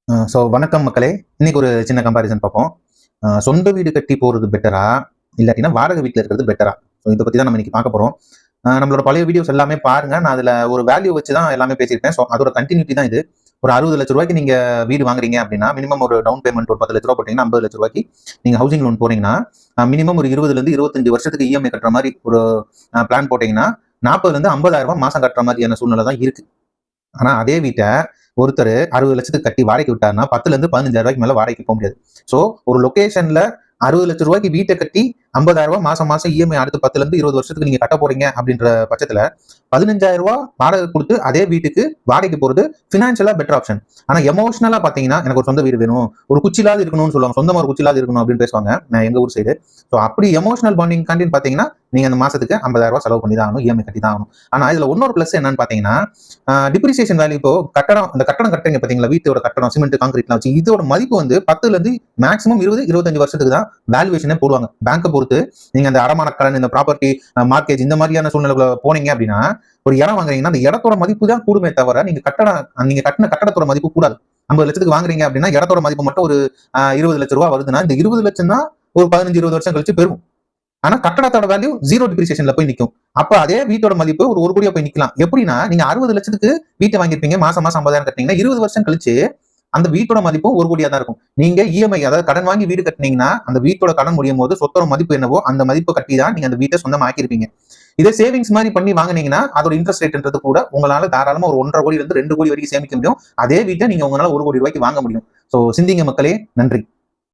வணக்கம் மக்களே. இன்னைக்கு ஒரு சின்ன கம்பாரிசன் பார்ப்போம். சொந்த வீடு கட்டி போறது பெட்டரா, இல்லாட்டினா வாடகை வீட்டில் இருக்கிறது பெட்டரா? இதை பத்தி தான் நம்ம இன்னைக்கு பார்க்க போறோம். நம்மளோட பழைய வீடியோஸ் எல்லாமே பாருங்க. நான் அதுல ஒரு வேல்யூ வச்சு தான் எல்லாமே பேசியிருப்பேன். ஸோ அதோட கண்டினியூட்டி தான் இது. ஒரு 60 லட்ச ரூபாய்க்கு நீங்க வீடு வாங்குறீங்க அப்படின்னா, மினிமம் ஒரு டவுன் பேமெண்ட் ஒரு 10 லட்ச ரூபா போட்டீங்கன்னா, 50 லட்ச ரூபாய்க்கு நீங்க ஹவுசிங் லோன் போறீங்கன்னா, மினிமம் ஒரு 20ல இருந்து 25 வருஷத்துக்கு இஎம்ஐ கட்டுற மாதிரி ஒரு பிளான் போட்டீங்கன்னா, 40ல இருந்து 50,000 ரூபாய் மாசம் கட்டுற மாதிரியான சூழ்நிலை தான் இருக்கு. ஆனா அதே வீட்டை ஒருத்தர் 60 லட்சத்துக்கு கட்டி வாடகைக்கு விட்டாருன்னா 10ல இருந்து 15,000 ரூபாய்க்கு மேல வாடகைக்கு போக முடியாது. சோ ஒரு லொகேஷன்ல 60 லட்ச ரூபாய்க்கு வீட்டை கட்டி 50,000 ரூபாய் மாசம் மாசம் இஎம்ஐ அடுத்து 10ல இருந்து 20 வருஷத்துக்கு நீங்க கட்ட போறீங்க அப்படின்ற பட்சத்துல 15,000 ரூபாய் வாடகை கொடுத்து அதே வீட்டுக்கு வாடகைக்கு போறது பினான்சியலா பெட்டர் ஆப்ஷன். ஆனா எமோஷனலா பாத்தீங்கன்னா எனக்கு ஒரு சொந்த வீடு வேணும், ஒரு குச்சிலாவது இருக்கணும்னு சொல்லுவாங்க, சொந்தமா ஒரு குச்சிலாவது இருக்கணும் அப்படின்னு பேசுவாங்க எங்க ஊர் சைடு. ஸோ அப்படி எமோஷனல் பாண்டிங் காண்டின்னு பாத்தீங்கன்னா நீங்க அந்த மாசத்துக்கு 50,000 ரூபாய் செலவு பண்ணி தான் ஆகணும், இஎம்ஐ கட்டி தான் ஆகணும். ஆனா இதுல இன்னொரு பிளஸ் என்னன்னு பாத்தீங்கன்னா டிப்ரிசியேஷன் வேல்யூ. இப்போ அந்த கட்டடம் கட்டுறீங்க பாத்தீங்களா, வீட்டோட கட்டடம் சிமெண்ட் கான்கிரீட்லாம் வச்சு இதோட மதிப்பு வந்து 10ல இருந்து மேக்ஸிமம் 20-25 வருஷத்துக்கு தான் வேல்யூவேஷனே போடுவாங்க. பேங்கை பொறுத்து நீங்க அந்த அடமான கடன், இந்த ப்ராப்பர்ட்டி மார்க்கேஜ் இந்த மாதிரியான சூழ்நிலை போனீங்க அப்படின்னா, ஒரு இடம் வாங்குறீங்கன்னா அந்த இடத்தோட மதிப்பு தான் கூடுமே தவிர நீங்க கட்டின கட்டடத்தோட மதிப்பு கூடாது. 50 லட்சத்துக்கு வாங்குறீங்க அப்படின்னா இடத்தோட மதிப்பு மட்டும் ஒரு 20 லட்ச ரூபாய் வருதுன்னா இந்த 20 லட்சம் தான் ஒரு 15-20 வருஷம் கழிச்சு பெறும். ஆனா கட்டடத்தோட வேல்யூ 0 டிப்ரிசியேஷன்ல போய் நிற்கும். அப்ப அதே வீட்டோட மதிப்பு ஒரு கோடியா போய் நிக்கலாம். எப்படின்னா நீங்க 60 லட்சத்துக்கு வீட்டை வாங்கிருப்பீங்க, மாசம் மாசம் 50,000 கட்டினீங்கன்னா 20 வருஷம் கழிச்சு அந்த வீட்டோட மதிப்பும் 1 கோடியா தான் இருக்கும். நீங்க இஎம்ஐ அதாவது கடன் வாங்கி வீடு கட்டினீங்கன்னா அந்த வீட்டோட கடன் முடியும் போது சொத்தோட மதிப்பு என்னவோ அந்த மதிப்பு கட்டி தான் நீங்க அந்த வீட்டை சொந்தமாக்கிருப்பீங்க. இதே சேவிங்ஸ் மாதிரி பண்ணி வாங்கினீங்கன்னா அதோட இன்ட்ரெஸ்ட் ரேட்ன்றது கூட உங்களால தாராளமா ஒரு 1.5 கோடி இருந்து 2 கோடி வரைக்கும் சேமிக்க முடியும். அதே வீட்டை நீங்க உங்களால 1 கோடி ரூபாய்க்கு வாங்க முடியும். சோ சிந்திங்க மக்களே. நன்றி.